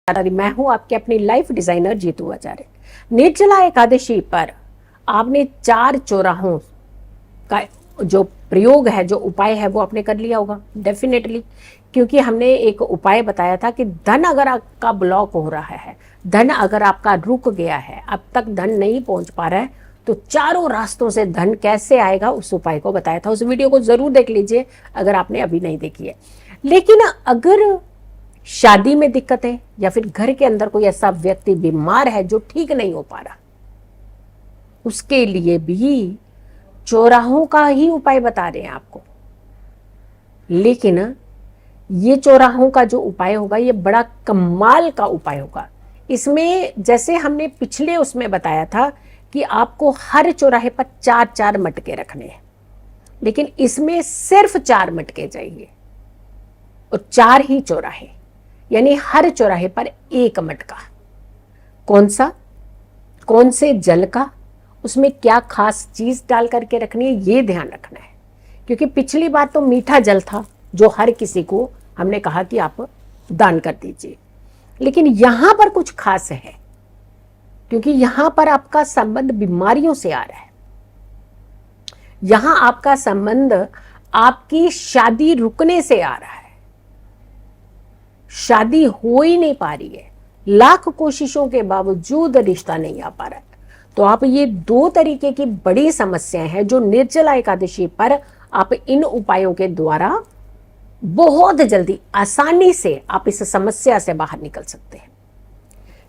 मैं हूं आपके अपनी लाइफ डिजाइनर जीतू आचार्य। निर्जला एकादशी पर आपने 4 चौराहों का जो प्रयोग है, जो उपाय है, वो आपने कर लिया होगा डेफिनेटली, क्योंकि हमने एक उपाय बताया था कि धन अगर आपका ब्लॉक हो रहा है, धन अगर आपका रुक गया है, अब तक धन नहीं पहुंच पा रहा है, तो चारों रास्तों से धन कैसे आएगा उस उपाय को बताया था। उस वीडियो को जरूर देख लीजिए अगर आपने अभी नहीं देखी है। लेकिन अगर शादी में दिक्कत है या फिर घर के अंदर कोई ऐसा व्यक्ति बीमार है जो ठीक नहीं हो पा रहा, उसके लिए भी चौराहों का ही उपाय बता रहे हैं आपको। लेकिन ये चौराहों का जो उपाय होगा ये बड़ा कमाल का उपाय होगा। इसमें जैसे हमने पिछले उसमें बताया था कि आपको हर चौराहे पर 4-4 मटके रखने हैं, लेकिन इसमें सिर्फ 4 मटके चाहिए और 4 ही चौराहे, यानी हर चौराहे पर 1 मटका। कौन सा, कौन से जल का, उसमें क्या खास चीज डाल करके रखनी है, ये ध्यान रखना है। क्योंकि पिछली बार तो मीठा जल था जो हर किसी को हमने कहा कि आप दान कर दीजिए, लेकिन यहां पर कुछ खास है, क्योंकि यहां पर आपका संबंध बीमारियों से आ रहा है। यहां आपका संबंध आपकी शादी रुकने से आ रहा है, शादी हो ही नहीं पा रही है, लाख कोशिशों के बावजूद रिश्ता नहीं आ पा रहा है। तो आप ये 2 तरीके की बड़ी समस्याएं हैं जो निर्जला एकादशी पर आप इन उपायों के द्वारा बहुत जल्दी आसानी से आप इस समस्या से बाहर निकल सकते हैं।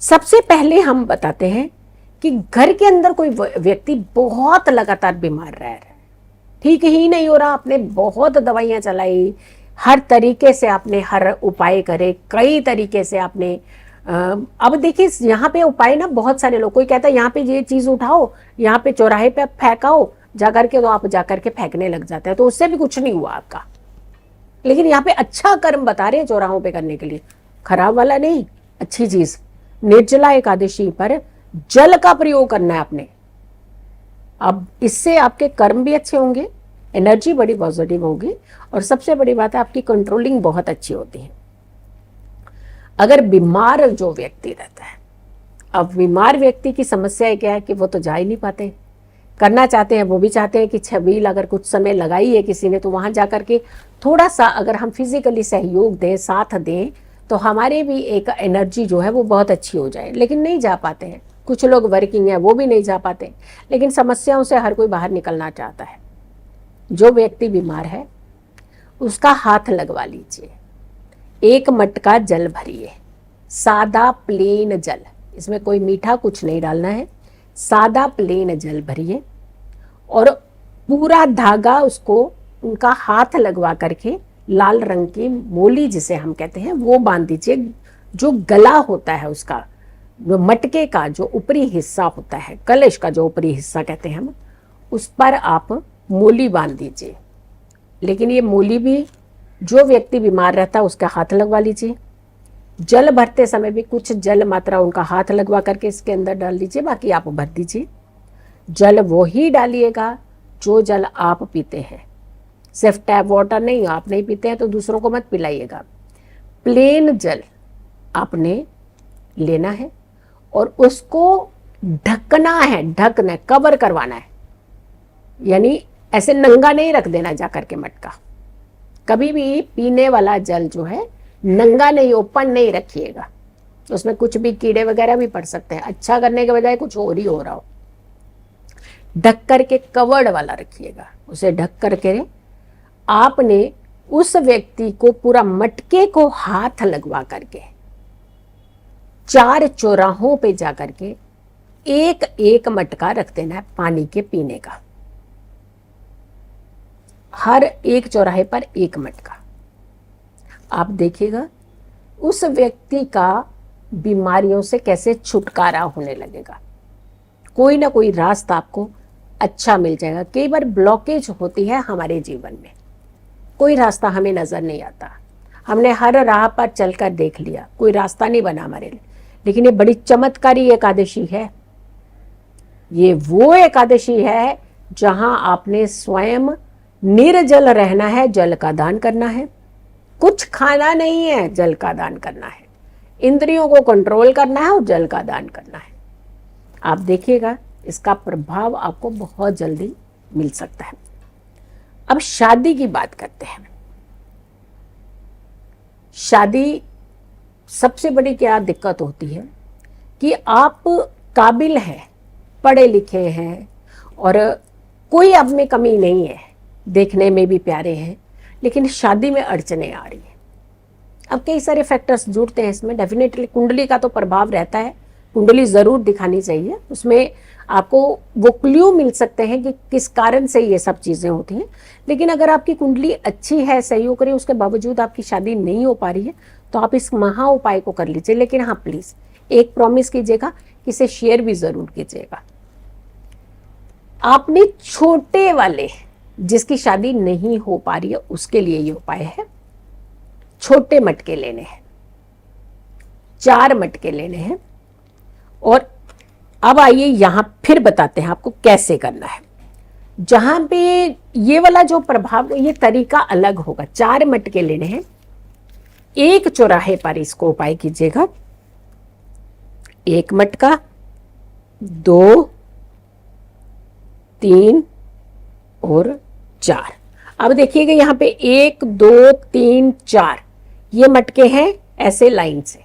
सबसे पहले हम बताते हैं कि घर के अंदर कोई व्यक्ति बहुत लगातार बीमार रह रहा है, ठीक ही नहीं हो रहा, आपने बहुत दवाइयां चलाई, हर तरीके से आपने हर उपाय करे, कई तरीके से आपने अब देखिए यहाँ पे उपाय ना बहुत सारे लोग, कोई कहता है यहाँ पे ये चीज उठाओ, यहाँ पे चौराहे पे फेंकाओ जाकर के, तो आप जाकर के फेंकने लग जाते हैं, तो उससे भी कुछ नहीं हुआ आपका। लेकिन यहाँ पे अच्छा कर्म बता रहे हैं चौराहों पे करने के लिए, खराब वाला नहीं, अच्छी चीज। निर्जला एकादशी पर जल का प्रयोग करना है आपने। अब इससे आपके कर्म भी अच्छे होंगे, एनर्जी बड़ी पॉजिटिव होगी, और सबसे बड़ी बात है आपकी कंट्रोलिंग बहुत अच्छी होती है। अगर बीमार जो व्यक्ति रहता है, अब बीमार व्यक्ति की समस्या क्या है कि वो तो जा ही नहीं पाते, करना चाहते हैं, वो भी चाहते हैं कि छबील अगर कुछ समय लगाई है किसी ने तो वहां जाकर के थोड़ा सा अगर हम फिजिकली सहयोग दें, साथ दें, तो हमारे भी एक एनर्जी जो है वो बहुत अच्छी हो जाए, लेकिन नहीं जा पाते हैं। कुछ लोग वर्किंग है वो भी नहीं जा पाते, लेकिन समस्याओं से हर कोई बाहर निकलना चाहता है। जो व्यक्ति बीमार है उसका हाथ लगवा लीजिए, 1 मटका जल भरिए, सादा प्लेन जल, इसमें कोई मीठा कुछ नहीं डालना है, सादा प्लेन जल भरिए और पूरा धागा उसको उनका हाथ लगवा करके लाल रंग की मोली जिसे हम कहते हैं वो बांध दीजिए। जो गला होता है उसका, जो मटके का जो ऊपरी हिस्सा होता है, कलश का जो ऊपरी हिस्सा कहते हैं हम, उस पर आप मोली बांध दीजिए। लेकिन ये मोली भी जो व्यक्ति बीमार रहता है उसका हाथ लगवा लीजिए। जल भरते समय भी कुछ जल मात्रा उनका हाथ लगवा करके इसके अंदर डाल दीजिए, बाकी आप भर दीजिए। जल वो ही डालिएगा जो जल आप पीते हैं, सिर्फ टैप वाटर नहीं, आप नहीं पीते हैं तो दूसरों को मत पिलाइएगा। प्लेन जल आपने लेना है और उसको ढकना है, ढकना, कवर करवाना है, यानी ऐसे नंगा नहीं रख देना जाकर के मटका। कभी भी पीने वाला जल जो है नंगा नहीं, ओपन नहीं रखिएगा, उसमें कुछ भी कीड़े वगैरह भी पड़ सकते हैं, अच्छा करने के बजाय कुछ और ही हो रहा हो। ढक करके कवर्ड वाला रखिएगा, उसे ढक करके आपने उस व्यक्ति को पूरा मटके को हाथ लगवा करके 4 चौराहों पे जाकर के 1-1 मटका रख देना है पानी के पीने का, हर 1 चौराहे पर 1 मटका। आप देखिएगा उस व्यक्ति का बीमारियों से कैसे छुटकारा होने लगेगा, कोई ना कोई रास्ता आपको अच्छा मिल जाएगा। कई बार ब्लॉकेज होती है हमारे जीवन में, कोई रास्ता हमें नजर नहीं आता, हमने हर राह पर चलकर देख लिया, कोई रास्ता नहीं बना हमारे लिए। लेकिन ये बड़ी चमत्कारी एकादशी है, ये वो एकादशी है जहां आपने स्वयं निर्जल रहना है, जल का दान करना है, कुछ खाना नहीं है, जल का दान करना है। इंद्रियों को कंट्रोल करना है और जल का दान करना है। आप देखिएगा इसका प्रभाव आपको बहुत जल्दी मिल सकता है। अब शादी की बात करते हैं। शादी सबसे बड़ी क्या दिक्कत होती है कि आप काबिल हैं, पढ़े लिखे हैं और कोई अब में कमी नहीं है, देखने में भी प्यारे हैं, लेकिन शादी में अड़चने आ रही है। अब कई सारे फैक्टर्स जुड़ते हैं इसमें। डेफिनेटली कुंडली का तो प्रभाव रहता है, कुंडली जरूर दिखानी चाहिए, उसमें आपको वो क्ल्यू मिल सकते हैं कि किस कारण से ये सब चीजें होती हैं। लेकिन अगर आपकी कुंडली अच्छी है, सही हो करे, उसके बावजूद आपकी शादी नहीं हो पा रही है, तो आप इस महा उपाय को कर लीजिए। लेकिन हाँ प्लीज एक प्रॉमिस कीजिएगा कि इसे शेयर भी जरूर कीजिएगा। आपने छोटे वाले जिसकी शादी नहीं हो पा रही है उसके लिए ये उपाय है। छोटे मटके लेने हैं, 4 मटके लेने हैं। और अब आइए यहां फिर बताते हैं आपको कैसे करना है। जहां पे ये वाला जो प्रभाव, ये तरीका अलग होगा। 4 मटके लेने हैं, एक चौराहे पर इसको उपाय कीजिएगा। 1 मटका, 2, 3 और 4। अब देखिएगा यहां पे 1, 2, 3, 4 ये मटके हैं ऐसे लाइन से।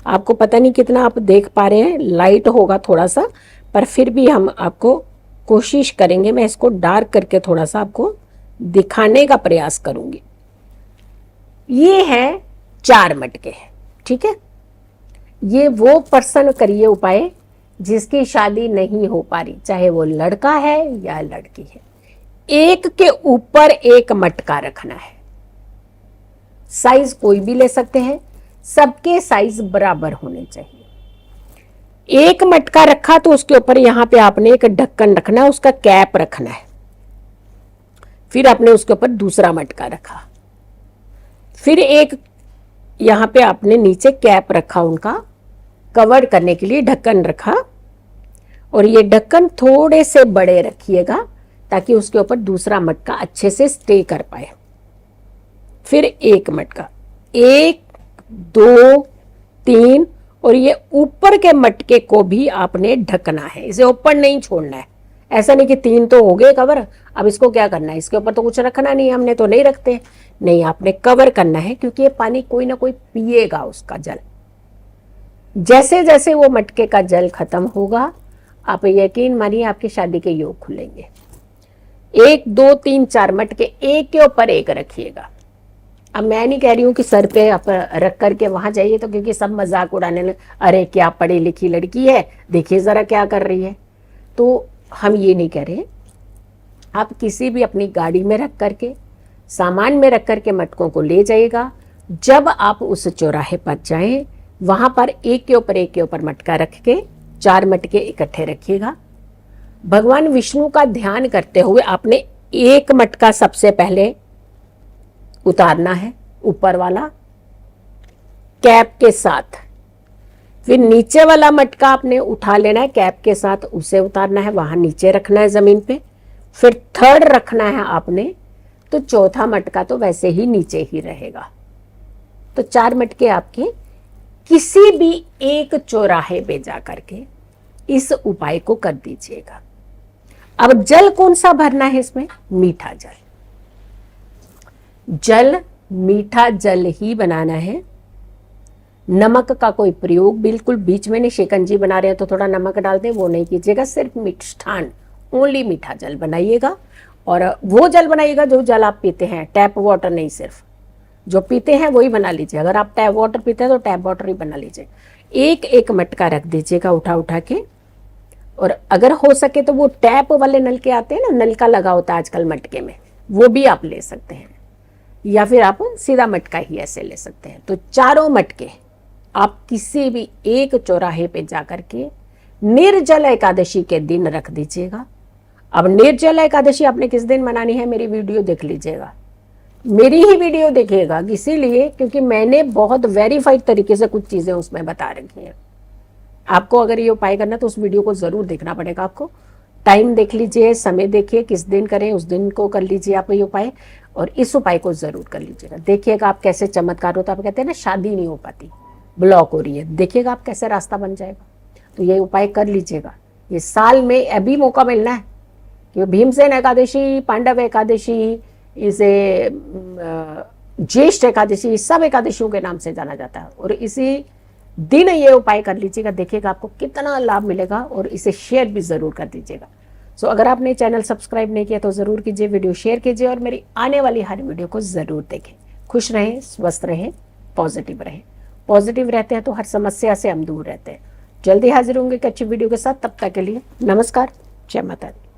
आपको पता नहीं कितना आप देख पा रहे हैं, लाइट होगा थोड़ा सा, पर फिर भी हम आपको कोशिश करेंगे। मैं इसको डार्क करके थोड़ा सा आपको दिखाने का प्रयास करूंगी। ये है 4 मटके, ठीक है। ये वो पर्सन करिए उपाय जिसकी शादी नहीं हो पा रही, चाहे वो लड़का है या लड़की है। एक के ऊपर एक मटका रखना है। साइज कोई भी ले सकते हैं, सबके साइज बराबर होने चाहिए। एक मटका रखा तो उसके ऊपर यहां पे आपने एक ढक्कन रखना है, उसका कैप रखना है। फिर आपने उसके ऊपर दूसरा मटका रखा, फिर एक यहां पे आपने नीचे कैप रखा, उनका कवर करने के लिए ढक्कन रखा। और ये ढक्कन थोड़े से बड़े रखिएगा ताकि उसके ऊपर दूसरा मटका अच्छे से स्टे कर पाए। फिर एक मटका, 1, 2, 3 और ये ऊपर के मटके को भी आपने ढकना है, इसे ऊपर नहीं छोड़ना है। ऐसा नहीं कि 3 तो हो गए कवर, अब इसको क्या करना है, इसके ऊपर तो कुछ रखना नहीं, हमने तो नहीं रखते। नहीं, आपने कवर करना है, क्योंकि ये पानी कोई ना कोई पिएगा उसका जल। जैसे जैसे वो मटके का जल खत्म होगा, आप यकीन मानिए आपकी शादी के योग खुलेंगे। 1, 2, 3, 4 मटके एक के ऊपर एक रखिएगा। अब मैं नहीं कह रही हूँ कि सर पे आप रख करके वहां जाइए, तो क्योंकि सब मजाक उड़ाने लगे, अरे क्या पढ़ी लिखी लड़की है, देखिए जरा क्या कर रही है। तो हम ये नहीं कह रहे। आप किसी भी अपनी गाड़ी में रख करके, सामान में रख करके मटकों को ले जाइएगा। जब आप उस चौराहे पर जाएं, वहां पर एक के ऊपर मटका रख के 4 मटके इकट्ठे रखिएगा। भगवान विष्णु का ध्यान करते हुए आपने एक मटका सबसे पहले उतारना है, ऊपर वाला कैप के साथ। फिर नीचे वाला मटका आपने उठा लेना है कैप के साथ, उसे उतारना है, वहां नीचे रखना है जमीन पे। फिर थर्ड रखना है आपने, तो चौथा मटका तो वैसे ही नीचे ही रहेगा। तो 4 मटके आपके किसी भी एक चौराहे पे जा करके इस उपाय को कर दीजिएगा। अब जल कौन सा भरना है इसमें? मीठा जल। जल मीठा जल ही बनाना है। नमक का कोई प्रयोग बिल्कुल बीच में नहीं। शिकंजी बना रहे हैं तो थोड़ा नमक डाल दें, वो नहीं कीजिएगा। सिर्फ मिष्ठान, ओनली मीठा जल बनाइएगा। और वो जल बनाइएगा जो जल आप पीते हैं, टैप वाटर नहीं, सिर्फ जो पीते हैं वही बना लीजिए। अगर आप टैप वाटर पीते हैं तो टैप वाटर ही बना लीजिए। एक एक मटका रख दीजिएगा उठा उठा के। और अगर हो सके तो वो टैप वाले नल के आते हैं ना, नल का लगा होता है आजकल मटके में, वो भी आप ले सकते हैं, या फिर आप सीधा मटका ही ऐसे ले सकते हैं। तो चारों मटके आप किसी भी एक चौराहे पे जाकर के निर्जल एकादशी के दिन रख दीजिएगा। अब निर्जल एकादशी आपने किस दिन मनानी है, मेरी वीडियो देख लीजिएगा, मेरी ही वीडियो देखिएगा, इसीलिए क्योंकि मैंने बहुत वेरीफाइड तरीके से कुछ चीजें उसमें बता रखी हैं। आपको अगर ये उपाय करना तो उस वीडियो को जरूर देखना पड़ेगा। आपको टाइम देख लीजिए, समय देखिए, किस दिन करें उस दिन को कर लीजिए आप ये उपाय, और इस उपाय को जरूर कर लीजिएगा। देखिएगा आप कैसे चमत्कार होता है। आप कहते हैं ना शादी नहीं हो पाती, ब्लॉक हो रही है, देखिएगा आप कैसे रास्ता बन जाएगा। तो ये उपाय कर लीजिएगा। ये साल में अभी मौका मिलना है कि भीमसेन एकादशी, पांडव एकादशी, इसे ज्येष्ठ एकादशी, सब एकादशियों के नाम से जाना जाता है। और इसी दिन ये उपाय कर लीजिएगा, देखिएगा आपको कितना लाभ मिलेगा। और इसे शेयर भी ज़रूर कर दीजिएगा। सो अगर आपने चैनल सब्सक्राइब नहीं किया तो ज़रूर कीजिए, वीडियो शेयर कीजिए और मेरी आने वाली हर वीडियो को ज़रूर देखें। खुश रहें, स्वस्थ रहें, पॉजिटिव रहें। पॉजिटिव रहते हैं तो हर समस्या से हम दूर रहते हैं। जल्दी हाजिर होंगे एक अच्छी वीडियो के साथ। तब तक के लिए नमस्कार, जय माता दी।